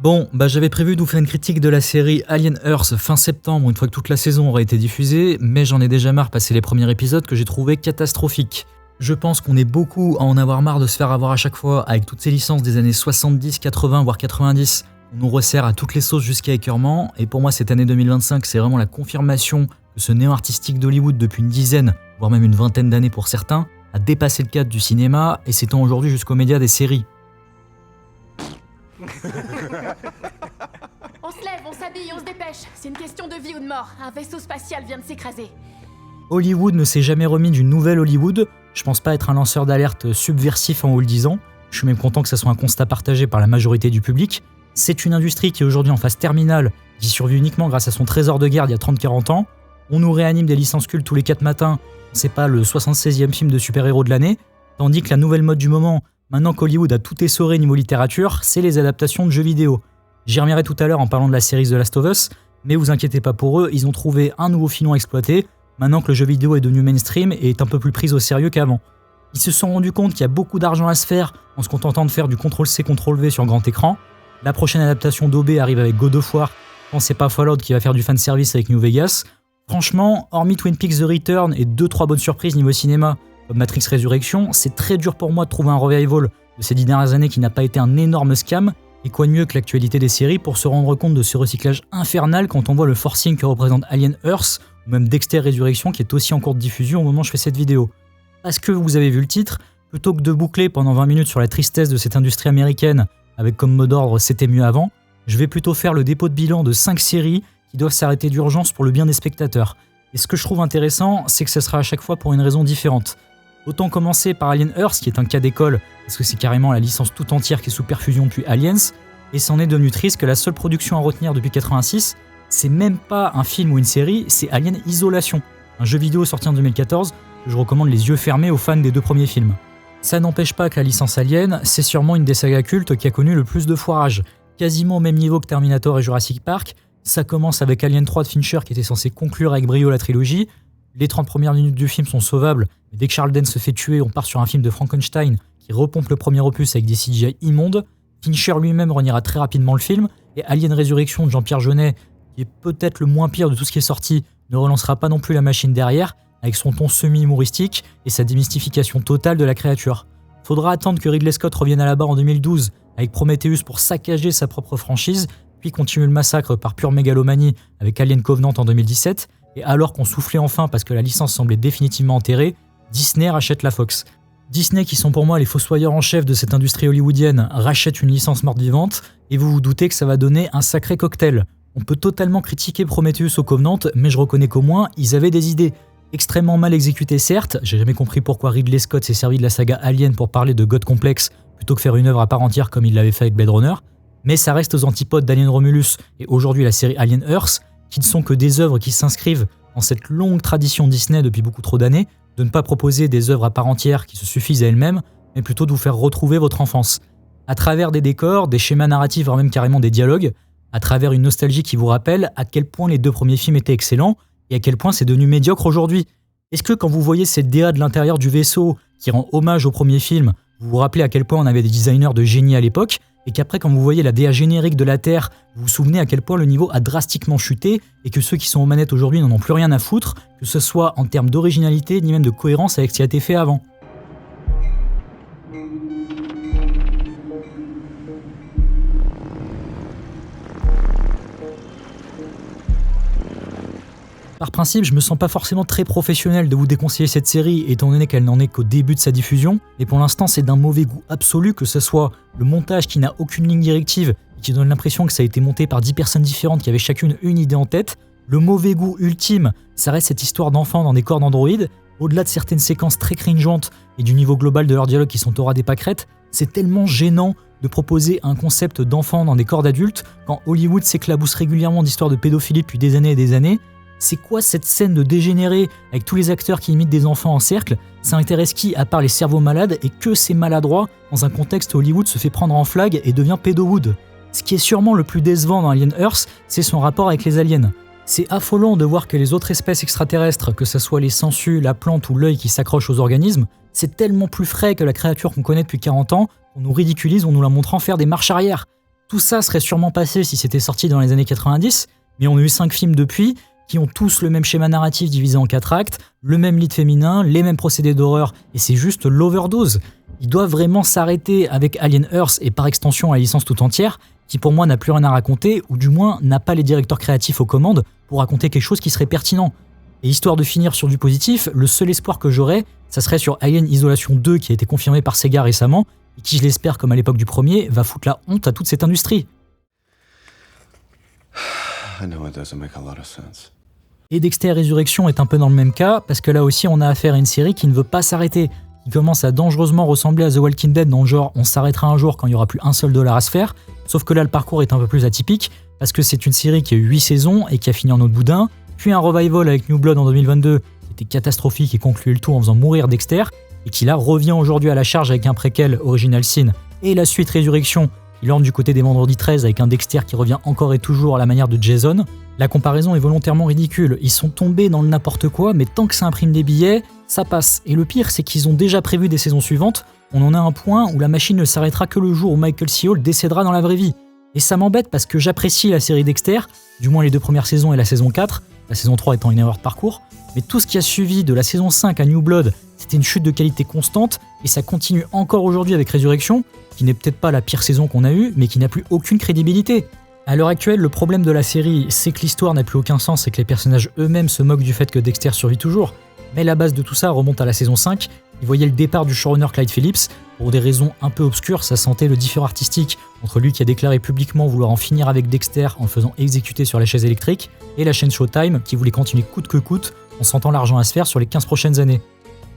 Bon, j'avais prévu de vous faire une critique de la série Alien Earth fin septembre, une fois que toute la saison aurait été diffusée, mais j'en ai déjà marre passé les premiers épisodes que j'ai trouvé catastrophiques. Je pense qu'on est beaucoup à en avoir marre de se faire avoir à chaque fois avec toutes ces licences des années 70, 80, voire 90. On nous resserre à toutes les sauces jusqu'à écœurement, et pour moi cette année 2025 c'est vraiment la confirmation que ce néo artistique d'Hollywood depuis une dizaine, voire même une vingtaine d'années pour certains, a dépassé le cadre du cinéma et s'étend aujourd'hui jusqu'aux médias des séries. On se lève, on s'habille, on se dépêche. C'est une question de vie ou de mort. Un vaisseau spatial vient de s'écraser. Hollywood ne s'est jamais remis d'une nouvelle Hollywood. Je pense pas être un lanceur d'alerte subversif en vous le disant. Je suis même content que ça soit un constat partagé par la majorité du public. C'est une industrie qui est aujourd'hui en phase terminale, qui survit uniquement grâce à son trésor de guerre d'il y a 30-40 ans. On nous réanime des licences cultes tous les 4 matins. C'est pas le 76e film de super-héros de l'année. Tandis que la nouvelle mode du moment, maintenant qu'Hollywood a tout essoré niveau littérature, c'est les adaptations de jeux vidéo. J'y reviendrai tout à l'heure en parlant de la série The Last of Us, mais vous inquiétez pas pour eux, ils ont trouvé un nouveau filon à exploiter, maintenant que le jeu vidéo est devenu mainstream et est un peu plus pris au sérieux qu'avant. Ils se sont rendus compte qu'il y a beaucoup d'argent à se faire en se contentant de faire du CTRL-C, CTRL-V sur grand écran. La prochaine adaptation d'OB arrive avec God of War, quand c'est pas Fallout qui va faire du fanservice avec New Vegas. Franchement, hormis Twin Peaks The Return et 2-3 bonnes surprises niveau cinéma, comme Matrix Résurrection, c'est très dur pour moi de trouver un revival de ces 10 dernières années qui n'a pas été un énorme scam, et quoi de mieux que l'actualité des séries pour se rendre compte de ce recyclage infernal quand on voit le forcing que représente Alien Earth, ou même Dexter Résurrection qui est aussi en cours de diffusion au moment où je fais cette vidéo. Parce que vous avez vu le titre, plutôt que de boucler pendant 20 minutes sur la tristesse de cette industrie américaine, avec comme mot d'ordre « c'était mieux avant », je vais plutôt faire le dépôt de bilan de 5 séries qui doivent s'arrêter d'urgence pour le bien des spectateurs. Et ce que je trouve intéressant, c'est que ce sera à chaque fois pour une raison différente. Autant commencer par Alien Earth, qui est un cas d'école, parce que c'est carrément la licence tout entière qui est sous perfusion depuis Aliens, et c'en est devenu triste que la seule production à retenir depuis 86, c'est même pas un film ou une série, c'est Alien Isolation, un jeu vidéo sorti en 2014, que je recommande les yeux fermés aux fans des 2 premiers films. Ça n'empêche pas que la licence Alien, c'est sûrement une des sagas cultes qui a connu le plus de foirage, quasiment au même niveau que Terminator et Jurassic Park. Ça commence avec Alien 3 de Fincher qui était censé conclure avec brio la trilogie. Les 30 premières minutes du film sont sauvables, mais dès que Charles Dance se fait tuer, on part sur un film de Frankenstein qui repompe le premier opus avec des CGI immondes. Fincher lui-même reniera très rapidement le film, et Alien Résurrection de Jean-Pierre Jeunet, qui est peut-être le moins pire de tout ce qui est sorti, ne relancera pas non plus la machine derrière, avec son ton semi-humoristique et sa démystification totale de la créature. Faudra attendre que Ridley Scott revienne à la barre en 2012 avec Prometheus pour saccager sa propre franchise, puis continuer le massacre par pure mégalomanie avec Alien Covenant en 2017, et alors qu'on soufflait enfin parce que la licence semblait définitivement enterrée, Disney rachète la Fox. Disney, qui sont pour moi les fossoyeurs en chef de cette industrie hollywoodienne, rachète une licence morte-vivante, et vous vous doutez que ça va donner un sacré cocktail. On peut totalement critiquer Prometheus ou Covenant, mais je reconnais qu'au moins, ils avaient des idées. Extrêmement mal exécutées certes, j'ai jamais compris pourquoi Ridley Scott s'est servi de la saga Alien pour parler de God Complex, plutôt que faire une œuvre à part entière comme il l'avait fait avec Blade Runner, mais ça reste aux antipodes d'Alien Romulus et aujourd'hui la série Alien Earth, qui ne sont que des œuvres qui s'inscrivent dans cette longue tradition Disney depuis beaucoup trop d'années, de ne pas proposer des œuvres à part entière qui se suffisent à elles-mêmes, mais plutôt de vous faire retrouver votre enfance. À travers des décors, des schémas narratifs, voire même carrément des dialogues, à travers une nostalgie qui vous rappelle à quel point les 2 premiers films étaient excellents et à quel point c'est devenu médiocre aujourd'hui. Est-ce que quand vous voyez cette DA de l'intérieur du vaisseau qui rend hommage au premier film, vous vous rappelez à quel point on avait des designers de génie à l'époque, et qu'après quand vous voyez la DA générique de la Terre, vous vous souvenez à quel point le niveau a drastiquement chuté et que ceux qui sont aux manettes aujourd'hui n'en ont plus rien à foutre, que ce soit en termes d'originalité ni même de cohérence avec ce qui a été fait avant. Par principe, je me sens pas forcément très professionnel de vous déconseiller cette série étant donné qu'elle n'en est qu'au début de sa diffusion, mais pour l'instant c'est d'un mauvais goût absolu que ce soit le montage qui n'a aucune ligne directive et qui donne l'impression que ça a été monté par 10 personnes différentes qui avaient chacune une idée en tête. Le mauvais goût ultime, ça reste cette histoire d'enfants dans des corps d'androïdes. Au-delà de certaines séquences très cringeantes et du niveau global de leurs dialogues qui sont au ras des pâquerettes, c'est tellement gênant de proposer un concept d'enfants dans des corps d'adultes quand Hollywood s'éclabousse régulièrement d'histoires de pédophilie depuis des années et des années. C'est quoi cette scène de dégénéré avec tous les acteurs qui imitent des enfants en cercle? Ça intéresse qui à part les cerveaux malades, et que c'est maladroit dans un contexte où Hollywood se fait prendre en flag et devient pédowood. Ce qui est sûrement le plus décevant dans Alien Earth, c'est son rapport avec les aliens. C'est affolant de voir que les autres espèces extraterrestres, que ce soit les sangsues, la plante ou l'œil qui s'accroche aux organismes, c'est tellement plus frais que la créature qu'on connaît depuis 40 ans qu'on nous ridiculise en nous la montrant faire des marches arrière. Tout ça serait sûrement passé si c'était sorti dans les années 90, mais on a eu 5 films depuis, qui ont tous le même schéma narratif divisé en 4 actes, le même lead féminin, les mêmes procédés d'horreur, et c'est juste l'overdose. Ils doivent vraiment s'arrêter avec Alien Earth et par extension la licence tout entière, qui pour moi n'a plus rien à raconter, ou du moins n'a pas les directeurs créatifs aux commandes pour raconter quelque chose qui serait pertinent. Et histoire de finir sur du positif, le seul espoir que j'aurais, ça serait sur Alien Isolation 2 qui a été confirmé par Sega récemment, et qui je l'espère comme à l'époque du premier, va foutre la honte à toute cette industrie. I know it doesn't make a lot of sense. Et Dexter Résurrection est un peu dans le même cas, parce que là aussi on a affaire à une série qui ne veut pas s'arrêter, qui commence à dangereusement ressembler à The Walking Dead dans le genre on s'arrêtera un jour quand il n'y aura plus un seul dollar à se faire, sauf que là le parcours est un peu plus atypique, parce que c'est une série qui a eu 8 saisons et qui a fini en autre boudin, puis un revival avec New Blood en 2022 qui était catastrophique et concluait le tout en faisant mourir Dexter, et qui là revient aujourd'hui à la charge avec un préquel Original Sin et la suite Résurrection, qui lorne du côté des Vendredi 13 avec un Dexter qui revient encore et toujours à la manière de Jason. La comparaison est volontairement ridicule, ils sont tombés dans le n'importe quoi, mais tant que ça imprime des billets, ça passe. Et le pire, c'est qu'ils ont déjà prévu des saisons suivantes, on en a un point où la machine ne s'arrêtera que le jour où Michael C. Hall décédera dans la vraie vie. Et ça m'embête parce que j'apprécie la série Dexter, du moins les 2 premières saisons et la saison 4, la saison 3 étant une erreur de parcours, mais tout ce qui a suivi de la saison 5 à New Blood, c'était une chute de qualité constante, et ça continue encore aujourd'hui avec Résurrection, qui n'est peut-être pas la pire saison qu'on a eue, mais qui n'a plus aucune crédibilité. À l'heure actuelle, le problème de la série, c'est que l'histoire n'a plus aucun sens et que les personnages eux-mêmes se moquent du fait que Dexter survit toujours. Mais la base de tout ça remonte à la saison 5, qui voyait le départ du showrunner Clyde Phillips. Pour des raisons un peu obscures, ça sentait le différend artistique entre lui qui a déclaré publiquement vouloir en finir avec Dexter en le faisant exécuter sur la chaise électrique, et la chaîne Showtime qui voulait continuer coûte que coûte en sentant l'argent à se faire sur les 15 prochaines années.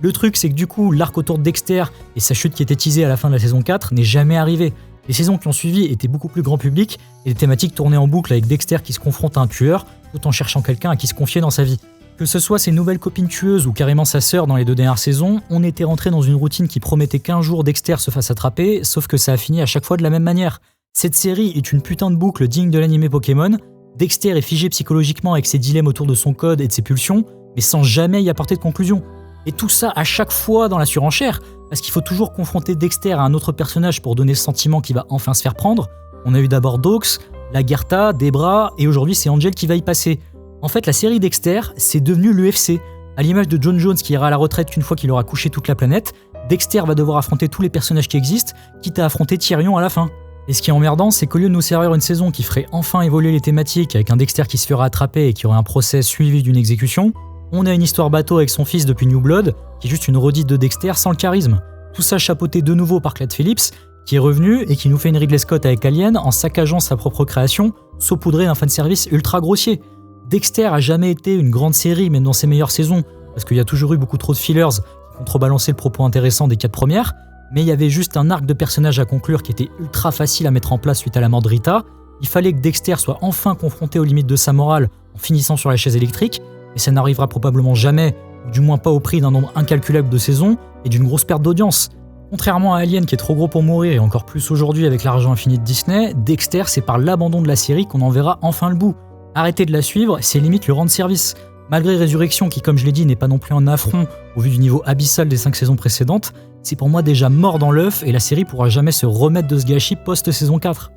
Le truc, c'est que du coup, l'arc autour de Dexter et sa chute qui était teasée à la fin de la saison 4 n'est jamais arrivé. Les saisons qui ont suivi étaient beaucoup plus grand public et les thématiques tournaient en boucle avec Dexter qui se confronte à un tueur tout en cherchant quelqu'un à qui se confier dans sa vie. Que ce soit ses nouvelles copines tueuses ou carrément sa sœur dans les 2 dernières saisons, on était rentré dans une routine qui promettait qu'un jour Dexter se fasse attraper, sauf que ça a fini à chaque fois de la même manière. Cette série est une putain de boucle digne de l'animé Pokémon. Dexter est figé psychologiquement avec ses dilemmes autour de son code et de ses pulsions, mais sans jamais y apporter de conclusion. Et tout ça à chaque fois dans la surenchère, parce qu'il faut toujours confronter Dexter à un autre personnage pour donner le sentiment qu'il va enfin se faire prendre. On a eu d'abord Dox, Lagertha, Debra, et aujourd'hui c'est Angel qui va y passer. En fait, la série Dexter, c'est devenu l'UFC. À l'image de John Jones qui ira à la retraite qu'une fois qu'il aura couché toute la planète, Dexter va devoir affronter tous les personnages qui existent, quitte à affronter Tyrion à la fin. Et ce qui est emmerdant, c'est qu'au lieu de nous servir une saison qui ferait enfin évoluer les thématiques avec un Dexter qui se fera attraper et qui aurait un procès suivi d'une exécution, on a une histoire bateau avec son fils depuis New Blood, qui est juste une redite de Dexter sans le charisme. Tout ça chapeauté de nouveau par Clyde Phillips, qui est revenu et qui nous fait une Ridley Scott avec Alien en saccageant sa propre création, saupoudré d'un fanservice ultra grossier. Dexter a jamais été une grande série, même dans ses meilleures saisons, parce qu'il y a toujours eu beaucoup trop de fillers qui contrebalançaient le propos intéressant des 4 premières, mais il y avait juste un arc de personnage à conclure qui était ultra facile à mettre en place suite à la mort de Rita. Il fallait que Dexter soit enfin confronté aux limites de sa morale en finissant sur la chaise électrique, et ça n'arrivera probablement jamais, ou du moins pas au prix d'un nombre incalculable de saisons et d'une grosse perte d'audience. Contrairement à Alien qui est trop gros pour mourir et encore plus aujourd'hui avec l'argent infini de Disney, Dexter c'est par l'abandon de la série qu'on en verra enfin le bout. Arrêter de la suivre, c'est limite lui rendre service. Malgré Résurrection qui, comme je l'ai dit, n'est pas non plus un affront au vu du niveau abyssal des 5 saisons précédentes, c'est pour moi déjà mort dans l'œuf et la série pourra jamais se remettre de ce gâchis post-saison 4.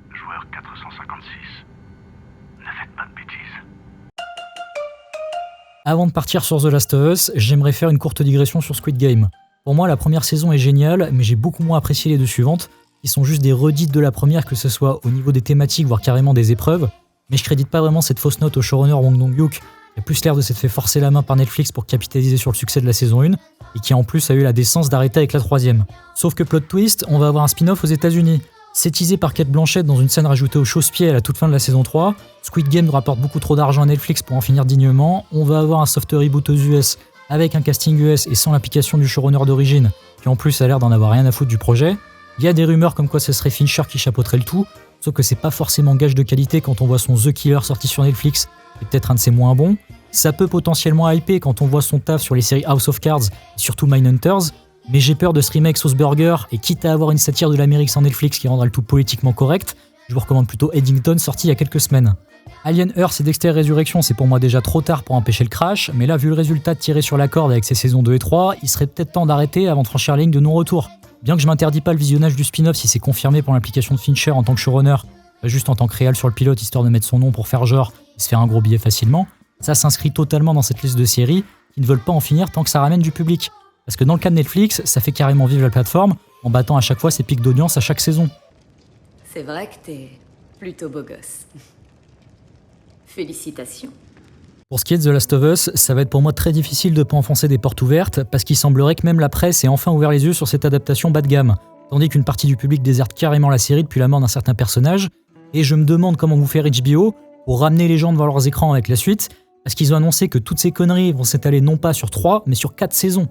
Joueur 456. Ne faites pas de bêtises. Avant de partir sur The Last of Us, j'aimerais faire une courte digression sur Squid Game. Pour moi, la première saison est géniale, mais j'ai beaucoup moins apprécié les 2 suivantes, qui sont juste des redites de la première, que ce soit au niveau des thématiques, voire carrément des épreuves. Mais je crédite pas vraiment cette fausse note au showrunner Wong Dong-hyuk, qui a plus l'air de s'être fait forcer la main par Netflix pour capitaliser sur le succès de la saison 1, et qui en plus a eu la décence d'arrêter avec la 3e. Sauf que plot twist, on va avoir un spin-off aux États-Unis. C'est teasé par Cate Blanchett dans une scène rajoutée au chausse-pied à la toute fin de la saison 3. Squid Game rapporte beaucoup trop d'argent à Netflix pour en finir dignement. On va avoir un soft reboot aux US avec un casting US et sans l'implication du showrunner d'origine, qui en plus a l'air d'en avoir rien à foutre du projet. Il y a des rumeurs comme quoi ce serait Fincher qui chapeauterait le tout, sauf que c'est pas forcément gage de qualité quand on voit son The Killer sorti sur Netflix, et peut-être un de ses moins bons. Ça peut potentiellement hyper quand on voit son taf sur les séries House of Cards, et surtout Mindhunters, mais j'ai peur de ce remake sauce burger, et quitte à avoir une satire de l'Amérique sans Netflix qui rendra le tout politiquement correct, je vous recommande plutôt Eddington sorti il y a quelques semaines. Alien Earth et Dexter Résurrection, c'est pour moi déjà trop tard pour empêcher le crash, mais là vu le résultat de tirer sur la corde avec ses saisons 2 et 3, il serait peut-être temps d'arrêter avant de franchir la ligne de non-retour. Bien que je m'interdis pas le visionnage du spin-off si c'est confirmé pour l'implication de Fincher en tant que showrunner, pas juste en tant que réal sur le pilote histoire de mettre son nom pour faire genre et se faire un gros billet facilement, ça s'inscrit totalement dans cette liste de séries qui ne veulent pas en finir tant que ça ramène du public. Parce que dans le cas de Netflix, ça fait carrément vivre la plateforme en battant à chaque fois ses pics d'audience à chaque saison. C'est vrai que t'es plutôt beau gosse. Félicitations. Pour ce qui est de The Last of Us, ça va être pour moi très difficile de ne pas enfoncer des portes ouvertes parce qu'il semblerait que même la presse ait enfin ouvert les yeux sur cette adaptation bas de gamme, tandis qu'une partie du public déserte carrément la série depuis la mort d'un certain personnage, et je me demande comment vous faire HBO pour ramener les gens devant leurs écrans avec la suite, parce qu'ils ont annoncé que toutes ces conneries vont s'étaler non pas sur 3, mais sur 4 saisons.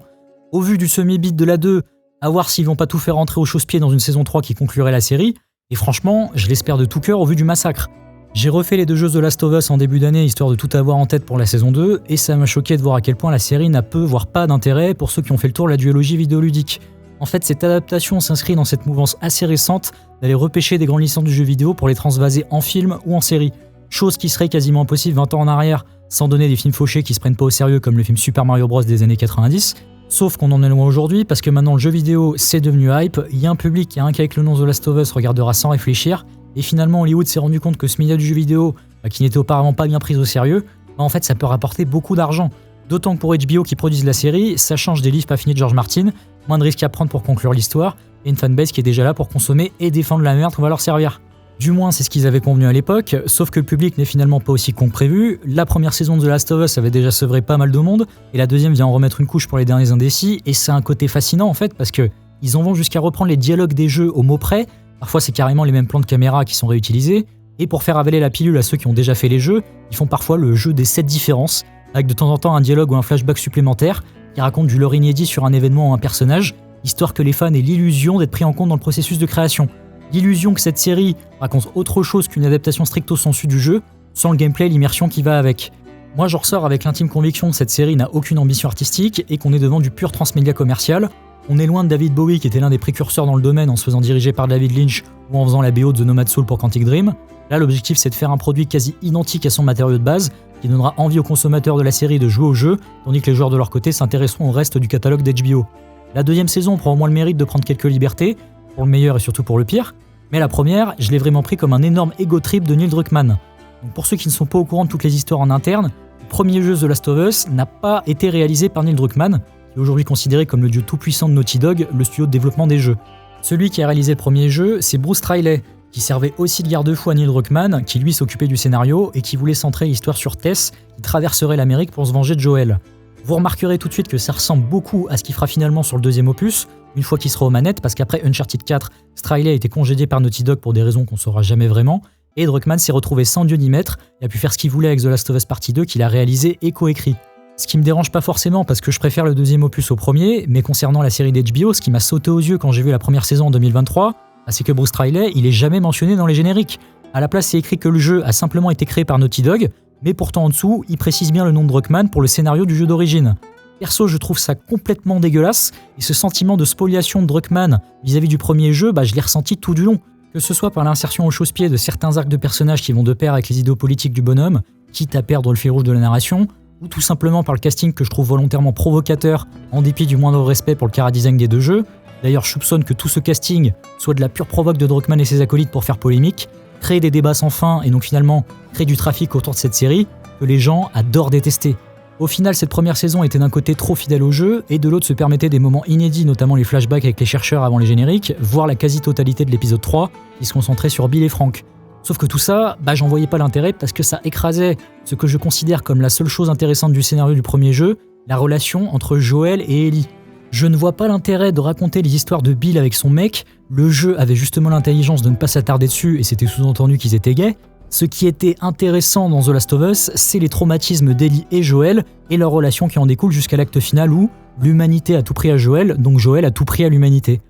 Au vu du semi-beat de la 2, à voir s'ils vont pas tout faire rentrer au chausse-pied dans une saison 3 qui conclurait la série, et franchement, je l'espère de tout cœur au vu du massacre. J'ai refait les 2 jeux de The Last of Us en début d'année histoire de tout avoir en tête pour la saison 2, et ça m'a choqué de voir à quel point la série n'a peu, voire pas d'intérêt pour ceux qui ont fait le tour de la duologie vidéoludique. En fait, cette adaptation s'inscrit dans cette mouvance assez récente d'aller repêcher des grandes licences du jeu vidéo pour les transvaser en film ou en série. Chose qui serait quasiment impossible 20 ans en arrière, sans donner des films fauchés qui se prennent pas au sérieux comme le film Super Mario Bros des années 90. Sauf qu'on en est loin aujourd'hui parce que maintenant le jeu vidéo c'est devenu hype, il y a un public qui rien qu'avec le nom The Last of Us regardera sans réfléchir, et finalement Hollywood s'est rendu compte que ce milieu du jeu vidéo, qui n'était auparavant pas bien pris au sérieux, en fait ça peut rapporter beaucoup d'argent. D'autant que pour HBO qui produisent la série, ça change des livres pas finis de George Martin, moins de risques à prendre pour conclure l'histoire, et une fanbase qui est déjà là pour consommer et défendre la merde qu'on va leur servir. Du moins c'est ce qu'ils avaient convenu à l'époque, sauf que le public n'est finalement pas aussi con que prévu. La première saison de The Last of Us avait déjà sevré pas mal de monde, et la deuxième vient en remettre une couche pour les derniers indécis, et c'est un côté fascinant en fait parce que ils en vont jusqu'à reprendre les dialogues des jeux au mot près. Parfois, c'est carrément les mêmes plans de caméra qui sont réutilisés. Et pour faire avaler la pilule à ceux qui ont déjà fait les jeux, ils font parfois le jeu des 7 différences, avec de temps en temps un dialogue ou un flashback supplémentaire qui raconte du lore inédit sur un événement ou un personnage, histoire que les fans aient l'illusion d'être pris en compte dans le processus de création. L'illusion que cette série raconte autre chose qu'une adaptation stricto sensu du jeu, sans le gameplay et l'immersion qui va avec. Moi, je ressors avec l'intime conviction que cette série n'a aucune ambition artistique et qu'on est devant du pur transmédia commercial. On est loin de David Bowie qui était l'un des précurseurs dans le domaine en se faisant diriger par David Lynch ou en faisant la BO de The Nomad Soul pour Quantic Dream. Là, l'objectif c'est de faire un produit quasi identique à son matériau de base qui donnera envie aux consommateurs de la série de jouer au jeu, tandis que les joueurs de leur côté s'intéresseront au reste du catalogue d'HBO. La deuxième saison prend au moins le mérite de prendre quelques libertés, pour le meilleur et surtout pour le pire, mais la première, je l'ai vraiment pris comme un énorme ego trip de Neil Druckmann. Donc pour ceux qui ne sont pas au courant de toutes les histoires en interne, le premier jeu The Last of Us n'a pas été réalisé par Neil Druckmann, qui est aujourd'hui considéré comme le dieu tout-puissant de Naughty Dog, le studio de développement des jeux. Celui qui a réalisé le premier jeu, c'est Bruce Straley, qui servait aussi de garde-fou à Neil Druckmann, qui lui s'occupait du scénario et qui voulait centrer l'histoire sur Tess, qui traverserait l'Amérique pour se venger de Joel. Vous remarquerez tout de suite que ça ressemble beaucoup à ce qu'il fera finalement sur le deuxième opus, une fois qu'il sera aux manettes, parce qu'après Uncharted 4, Straley a été congédié par Naughty Dog pour des raisons qu'on saura jamais vraiment, et Druckmann s'est retrouvé sans Dieu ni maître et a pu faire ce qu'il voulait avec The Last of Us Partie 2 qu'il a réalisé et coécrit. Ce qui me dérange pas forcément parce que je préfère le deuxième opus au premier, mais concernant la série d'HBO, ce qui m'a sauté aux yeux quand j'ai vu la première saison en 2023, c'est que Bruce Straley, il est jamais mentionné dans les génériques. À la place, c'est écrit que le jeu a simplement été créé par Naughty Dog, mais pourtant en dessous, il précise bien le nom de Druckmann pour le scénario du jeu d'origine. Perso, je trouve ça complètement dégueulasse, et ce sentiment de spoliation de Druckmann vis-à-vis du premier jeu, je l'ai ressenti tout du long. Que ce soit par l'insertion au chausse-pied de certains arcs de personnages qui vont de pair avec les idéaux politiques du bonhomme, quitte à perdre le fil rouge de la narration, ou tout simplement par le casting que je trouve volontairement provocateur, en dépit du moindre respect pour le chara-design des deux jeux. D'ailleurs, je soupçonne que tout ce casting soit de la pure provoque de Druckmann et ses acolytes pour faire polémique, créer des débats sans fin et donc finalement créer du trafic autour de cette série que les gens adorent détester. Au final, cette première saison était d'un côté trop fidèle au jeu et de l'autre se permettait des moments inédits, notamment les flashbacks avec les chercheurs avant les génériques, voire la quasi-totalité de l'épisode 3 qui se concentrait sur Bill et Frank. Sauf que tout ça, j'en voyais pas l'intérêt parce que ça écrasait ce que je considère comme la seule chose intéressante du scénario du premier jeu, la relation entre Joel et Ellie. Je ne vois pas l'intérêt de raconter les histoires de Bill avec son mec, le jeu avait justement l'intelligence de ne pas s'attarder dessus et c'était sous-entendu qu'ils étaient gays. Ce qui était intéressant dans The Last of Us, c'est les traumatismes d'Ellie et Joel et leur relation qui en découle jusqu'à l'acte final où l'humanité a tout pris à Joel, donc Joel a tout pris à l'humanité.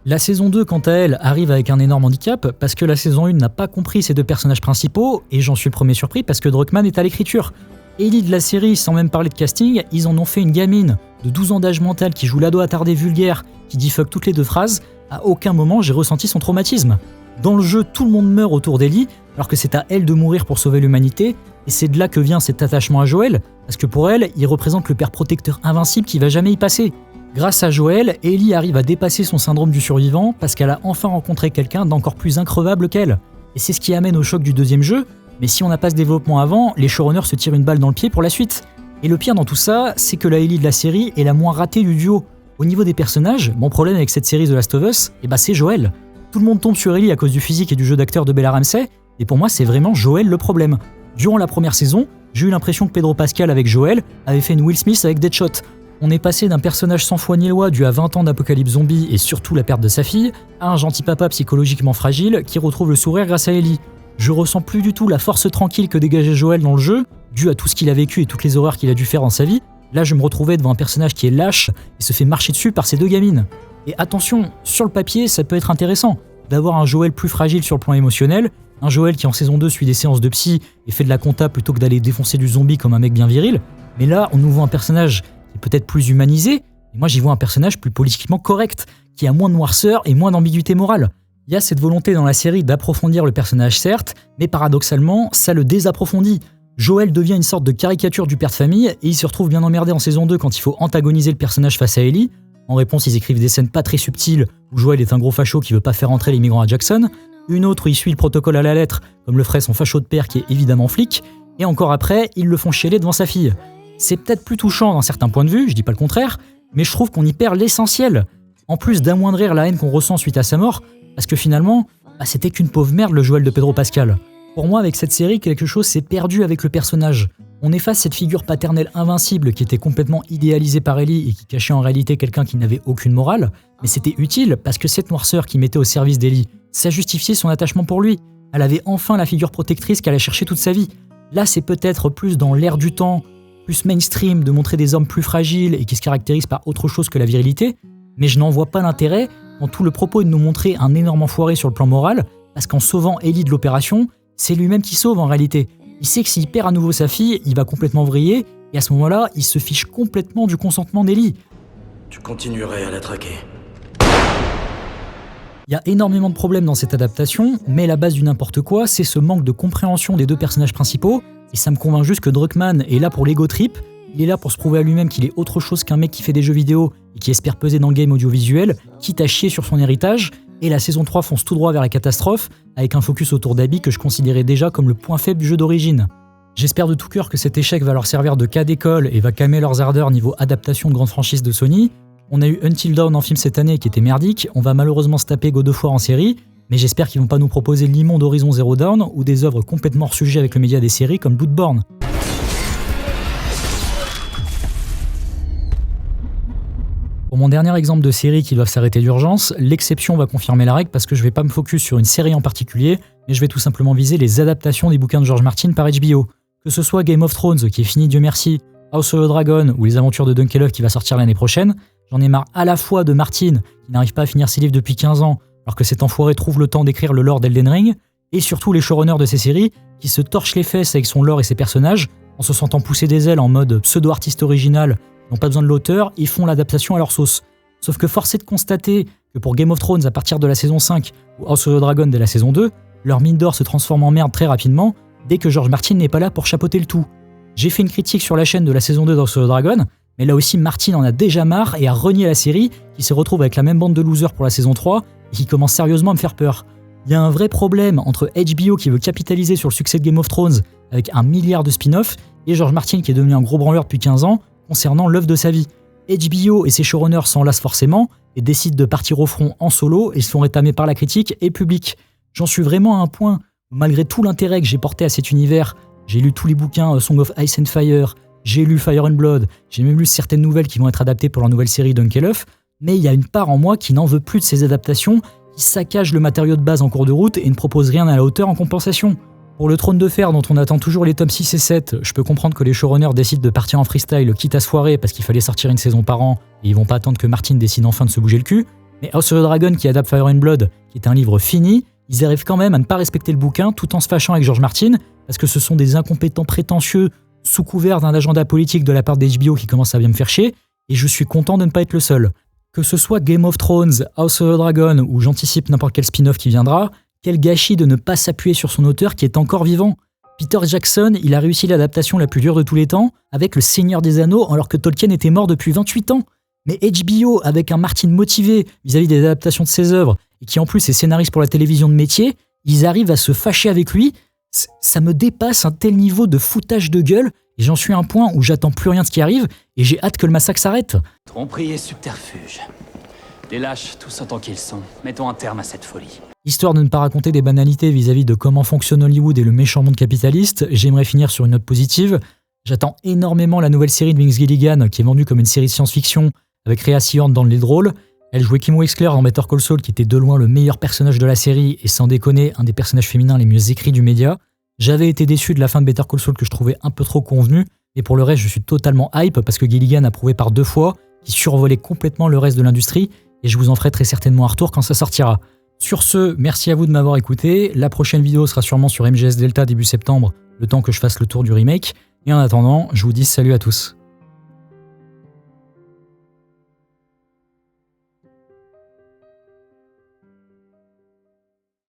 La saison 2, quant à elle, arrive avec un énorme handicap parce que la saison 1 n'a pas compris ses deux personnages principaux et j'en suis le premier surpris parce que Druckmann est à l'écriture. Ellie de la série, sans même parler de casting, ils en ont fait une gamine de 12 ans d'âge mental qui joue l'ado attardé vulgaire, qui dit fuck toutes les deux phrases. À aucun moment j'ai ressenti son traumatisme. Dans le jeu, tout le monde meurt autour d'Ellie, alors que c'est à elle de mourir pour sauver l'humanité, et c'est de là que vient cet attachement à Joel, parce que pour elle, il représente le père protecteur invincible qui va jamais y passer. Grâce à Joël, Ellie arrive à dépasser son syndrome du survivant parce qu'elle a enfin rencontré quelqu'un d'encore plus increvable qu'elle. Et c'est ce qui amène au choc du deuxième jeu, mais si on n'a pas ce développement avant, les showrunners se tirent une balle dans le pied pour la suite. Et le pire dans tout ça, c'est que la Ellie de la série est la moins ratée du duo. Au niveau des personnages, mon problème avec cette série The Last of Us, c'est Joël. Tout le monde tombe sur Ellie à cause du physique et du jeu d'acteur de Bella Ramsey, et pour moi c'est vraiment Joël le problème. Durant la première saison, j'ai eu l'impression que Pedro Pascal avec Joël avait fait une Will Smith avec Deadshot. On est passé d'un personnage sans foi ni loi dû à 20 ans d'apocalypse zombie et surtout la perte de sa fille, à un gentil papa psychologiquement fragile qui retrouve le sourire grâce à Ellie. Je ressens plus du tout la force tranquille que dégageait Joël dans le jeu, dû à tout ce qu'il a vécu et toutes les horreurs qu'il a dû faire dans sa vie. Là je me retrouvais devant un personnage qui est lâche et se fait marcher dessus par ses deux gamines. Et attention, sur le papier ça peut être intéressant d'avoir un Joël plus fragile sur le plan émotionnel, un Joël qui en saison 2 suit des séances de psy et fait de la compta plutôt que d'aller défoncer du zombie comme un mec bien viril, mais là on nous voit un personnage qui est peut-être plus humanisé, et moi j'y vois un personnage plus politiquement correct, qui a moins de noirceur et moins d'ambiguïté morale. Il y a cette volonté dans la série d'approfondir le personnage certes, mais paradoxalement ça le désapprofondit. Joël devient une sorte de caricature du père de famille et il se retrouve bien emmerdé en saison 2 quand il faut antagoniser le personnage face à Ellie. En réponse, ils écrivent des scènes pas très subtiles où Joël est un gros facho qui veut pas faire entrer les migrants à Jackson. Une autre où il suit le protocole à la lettre, comme le ferait son facho de père qui est évidemment flic. Et encore après, ils le font chialer devant sa fille. C'est peut-être plus touchant d'un certain point de vue, je dis pas le contraire, mais je trouve qu'on y perd l'essentiel. En plus d'amoindrir la haine qu'on ressent suite à sa mort, parce que finalement, c'était qu'une pauvre merde le Joël de Pedro Pascal. Pour moi, avec cette série, quelque chose s'est perdu avec le personnage. On efface cette figure paternelle invincible qui était complètement idéalisée par Ellie et qui cachait en réalité quelqu'un qui n'avait aucune morale, mais c'était utile parce que cette noirceur qui mettait au service d'Ellie, ça justifiait son attachement pour lui. Elle avait enfin la figure protectrice qu'elle a cherchée toute sa vie. Là, c'est peut-être plus dans l'air du temps, plus mainstream de montrer des hommes plus fragiles et qui se caractérisent par autre chose que la virilité, mais je n'en vois pas l'intérêt quand tout le propos est de nous montrer un énorme enfoiré sur le plan moral, parce qu'en sauvant Ellie de l'opération, c'est lui-même qui sauve en réalité. Il sait que s'il perd à nouveau sa fille, il va complètement vriller, et à ce moment-là, il se fiche complètement du consentement d'Ellie. Tu continuerais à la traquer. Il y a énormément de problèmes dans cette adaptation, mais la base du n'importe quoi, c'est ce manque de compréhension des deux personnages principaux, et ça me convainc juste que Druckmann est là pour l'ego trip, il est là pour se prouver à lui-même qu'il est autre chose qu'un mec qui fait des jeux vidéo et qui espère peser dans le game audiovisuel, quitte à chier sur son héritage, et la saison 3 fonce tout droit vers la catastrophe, avec un focus autour d'Abby que je considérais déjà comme le point faible du jeu d'origine. J'espère de tout cœur que cet échec va leur servir de cas d'école et va calmer leurs ardeurs niveau adaptation de grandes franchises de Sony. On a eu Until Dawn en film cette année qui était merdique, on va malheureusement se taper God of War en série, mais j'espère qu'ils vont pas nous proposer l'immonde Horizon Zero Dawn ou des œuvres complètement hors sujet avec le média des séries comme Bloodborne. Pour mon dernier exemple de série qui doivent s'arrêter d'urgence, l'exception va confirmer la règle parce que je vais pas me focus sur une série en particulier, mais je vais tout simplement viser les adaptations des bouquins de George Martin par HBO. Que ce soit Game of Thrones qui est fini Dieu merci, House of the Dragon ou les aventures de Dunkelhoff qui va sortir l'année prochaine, j'en ai marre à la fois de Martin qui n'arrive pas à finir ses livres depuis 15 ans alors que cet enfoiré trouve le temps d'écrire le lore d'Elden Ring, et surtout les showrunners de ces séries qui se torchent les fesses avec son lore et ses personnages en se sentant pousser des ailes en mode pseudo-artiste original. N'ont pas besoin de l'auteur, ils font l'adaptation à leur sauce. Sauf que force est de constater que pour Game of Thrones à partir de la saison 5 ou House of the Dragon dès la saison 2, leur mine d'or se transforme en merde très rapidement dès que George Martin n'est pas là pour chapeauter le tout. J'ai fait une critique sur la chaîne de la saison 2 d'House of the Dragon, mais là aussi Martin en a déjà marre et a renié la série qui se retrouve avec la même bande de losers pour la saison 3 et qui commence sérieusement à me faire peur. Il y a un vrai problème entre HBO qui veut capitaliser sur le succès de Game of Thrones avec 1 milliard de spin-off et George Martin qui est devenu un gros branleur depuis 15 ans concernant l'œuvre de sa vie. HBO et ses showrunners s'en lassent forcément et décident de partir au front en solo et se font rétamer par la critique et le public. J'en suis vraiment à un point où malgré tout l'intérêt que j'ai porté à cet univers, j'ai lu tous les bouquins Song of Ice and Fire, j'ai lu Fire and Blood, j'ai même lu certaines nouvelles qui vont être adaptées pour la nouvelle série Dunkelhoff, mais il y a une part en moi qui n'en veut plus de ces adaptations, qui saccage le matériau de base en cours de route et ne propose rien à la hauteur en compensation. Pour le Trône de Fer dont on attend toujours les tomes 6 et 7, je peux comprendre que les showrunners décident de partir en freestyle quitte à se foirer parce qu'il fallait sortir une saison par an et ils vont pas attendre que Martin décide enfin de se bouger le cul. Mais House of the Dragon qui adapte Fire and Blood, qui est un livre fini, ils arrivent quand même à ne pas respecter le bouquin tout en se fâchant avec George Martin parce que ce sont des incompétents prétentieux sous couvert d'un agenda politique de la part d'HBO qui commence à bien me faire chier et je suis content de ne pas être le seul. Que ce soit Game of Thrones, House of the Dragon ou j'anticipe n'importe quel spin-off qui viendra, quel gâchis de ne pas s'appuyer sur son auteur qui est encore vivant. Peter Jackson, il a réussi l'adaptation la plus dure de tous les temps avec Le Seigneur des Anneaux alors que Tolkien était mort depuis 28 ans. Mais HBO, avec un Martin motivé vis-à-vis des adaptations de ses œuvres, et qui en plus est scénariste pour la télévision de métier, ils arrivent à se fâcher avec lui. Ça me dépasse un tel niveau de foutage de gueule, et j'en suis à un point où j'attends plus rien de ce qui arrive, et j'ai hâte que le massacre s'arrête. Tromperie et subterfuge. Les lâches, tous autant qu'ils sont, mettons un terme à cette folie. Histoire de ne pas raconter des banalités vis-à-vis de comment fonctionne Hollywood et le méchant monde capitaliste, j'aimerais finir sur une note positive. J'attends énormément la nouvelle série de Vince Gilligan, qui est vendue comme une série de science-fiction, avec Rhea Seehorn dans les rôles. Elle jouait Kim Wexler dans Better Call Saul, qui était de loin le meilleur personnage de la série, et sans déconner, un des personnages féminins les mieux écrits du média. J'avais été déçu de la fin de Better Call Saul que je trouvais un peu trop convenue, et pour le reste, je suis totalement hype, parce que Gilligan a prouvé par 2 fois qu'il survolait complètement le reste de l'industrie, et je vous en ferai très certainement un retour quand ça sortira. Sur ce, merci à vous de m'avoir écouté. La prochaine vidéo sera sûrement sur MGS Delta début septembre, le temps que je fasse le tour du remake. Et en attendant, je vous dis salut à tous.